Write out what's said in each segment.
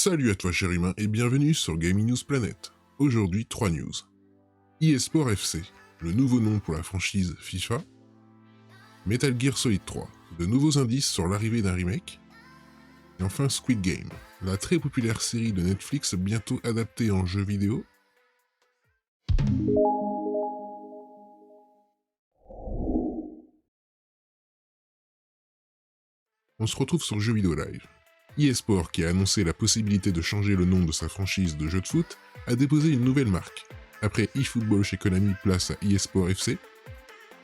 Salut à toi cher humain et bienvenue sur Gaming News Planet. Aujourd'hui 3 news. eSport FC, le nouveau nom pour la franchise FIFA. Metal Gear Solid 3, de nouveaux indices sur l'arrivée d'un remake. Et enfin Squid Game, la très populaire série de Netflix bientôt adaptée en jeu vidéo. On se retrouve sur Jeux Vidéo Live. eSport, qui a annoncé la possibilité de changer le nom de sa franchise de jeux de foot, a déposé une nouvelle marque. Après eFootball chez Konami, place à eSport FC.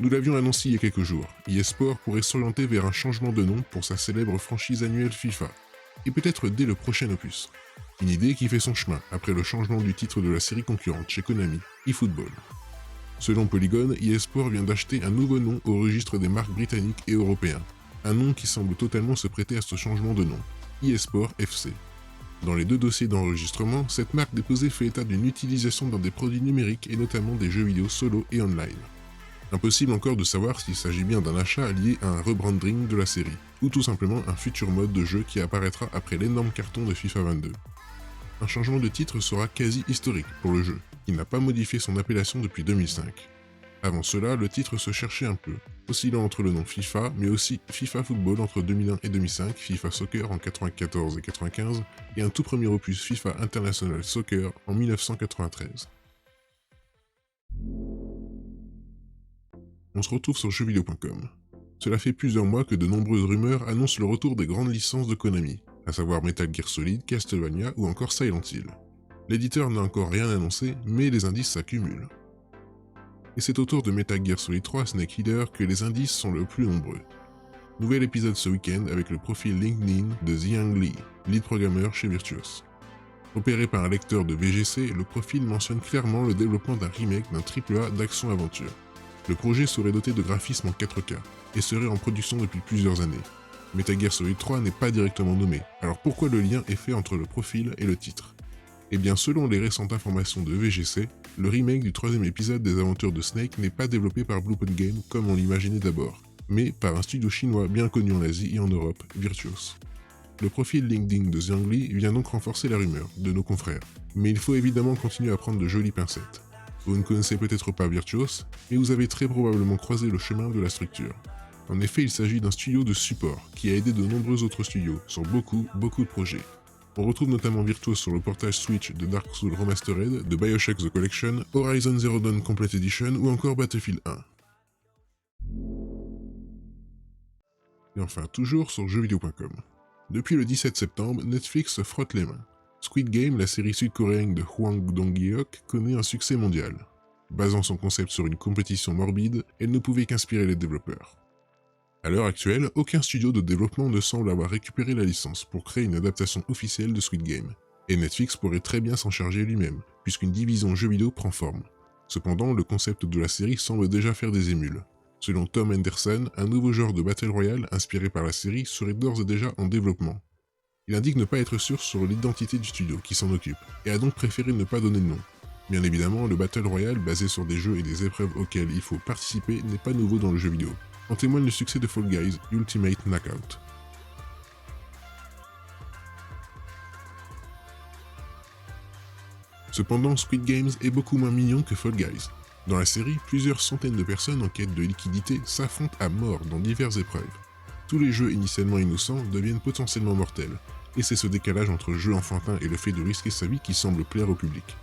Nous l'avions annoncé il y a quelques jours, eSport pourrait s'orienter vers un changement de nom pour sa célèbre franchise annuelle FIFA, et peut-être dès le prochain opus. Une idée qui fait son chemin après le changement du titre de la série concurrente chez Konami, eFootball. Selon Polygon, eSport vient d'acheter un nouveau nom au registre des marques britanniques et européens, un nom qui semble totalement se prêter à ce changement de nom, eSport FC. Dans les deux dossiers d'enregistrement, cette marque déposée fait état d'une utilisation dans des produits numériques et notamment des jeux vidéo solo et online. Impossible encore de savoir s'il s'agit bien d'un achat lié à un rebranding de la série, ou tout simplement un futur mode de jeu qui apparaîtra après l'énorme carton de FIFA 22. Un changement de titre sera quasi historique pour le jeu, qui n'a pas modifié son appellation depuis 2005. Avant cela, le titre se cherchait un peu, oscillant entre le nom FIFA, mais aussi FIFA Football entre 2001 et 2005, FIFA Soccer en 94 et 95, et un tout premier opus FIFA International Soccer en 1993. On se retrouve sur jeuxvideo.com. Cela fait plusieurs mois que de nombreuses rumeurs annoncent le retour des grandes licences de Konami, à savoir Metal Gear Solid, Castlevania ou encore Silent Hill. L'éditeur n'a encore rien annoncé, mais les indices s'accumulent. Et c'est autour de Metal Gear Solid 3 Snake Eater que les indices sont le plus nombreux. Nouvel épisode ce week-end avec le profil LinkedIn de Xiang Li, lead programmeur chez Virtuos. Opéré par un lecteur de VGC, le profil mentionne clairement le développement d'un remake d'un AAA d'action-aventure. Le projet serait doté de graphismes en 4K et serait en production depuis plusieurs années. Metal Gear Solid 3 n'est pas directement nommé, alors pourquoi le lien est fait entre le profil et le titre? Eh bien, selon les récentes informations de VGC, le remake du troisième épisode des aventures de Snake n'est pas développé par Bluepoint Game comme on l'imaginait d'abord, mais par un studio chinois bien connu en Asie et en Europe, Virtuos. Le profil LinkedIn de Xiang Li vient donc renforcer la rumeur de nos confrères, mais il faut évidemment continuer à prendre de jolies pincettes. Vous ne connaissez peut-être pas Virtuos, mais vous avez très probablement croisé le chemin de la structure. En effet, il s'agit d'un studio de support qui a aidé de nombreux autres studios sur beaucoup de projets. On retrouve notamment Virtuos sur le portage Switch de Dark Souls Remastered, de BioShock The Collection, Horizon Zero Dawn Complete Edition ou encore Battlefield 1. Et enfin, toujours sur jeuxvideo.com. Depuis le 17 septembre, Netflix se frotte les mains. Squid Game, la série sud-coréenne de Hwang Dong-hyuk, connaît un succès mondial. Basant son concept sur une compétition morbide, elle ne pouvait qu'inspirer les développeurs. À l'heure actuelle, aucun studio de développement ne semble avoir récupéré la licence pour créer une adaptation officielle de Squid Game, et Netflix pourrait très bien s'en charger lui-même, puisqu'une division jeux vidéo prend forme. Cependant, le concept de la série semble déjà faire des émules. Selon Tom Henderson, un nouveau genre de Battle Royale inspiré par la série serait d'ores et déjà en développement. Il indique ne pas être sûr sur l'identité du studio qui s'en occupe, et a donc préféré ne pas donner de nom. Bien évidemment, le Battle Royale basé sur des jeux et des épreuves auxquelles il faut participer n'est pas nouveau dans le jeu vidéo. En témoigne le succès de Fall Guys Ultimate Knockout. Cependant, Squid Games est beaucoup moins mignon que Fall Guys. Dans la série, plusieurs centaines de personnes en quête de liquidité s'affrontent à mort dans diverses épreuves. Tous les jeux initialement innocents deviennent potentiellement mortels, et c'est ce décalage entre jeu enfantin et le fait de risquer sa vie qui semble plaire au public.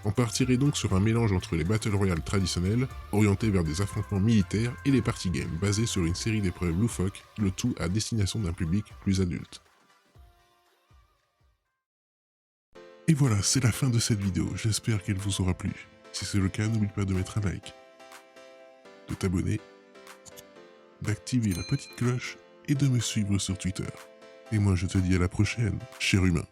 On partirait donc sur un mélange entre les Battle Royale traditionnels, orientés vers des affrontements militaires, et les party games basés sur une série d'épreuves loufoques, le tout à destination d'un public plus adulte. Et voilà, c'est la fin de cette vidéo, j'espère qu'elle vous aura plu. Si c'est le cas, n'oublie pas de mettre un like, de t'abonner, d'activer la petite cloche et de me suivre sur Twitter. Et moi je te dis à la prochaine, cher humain.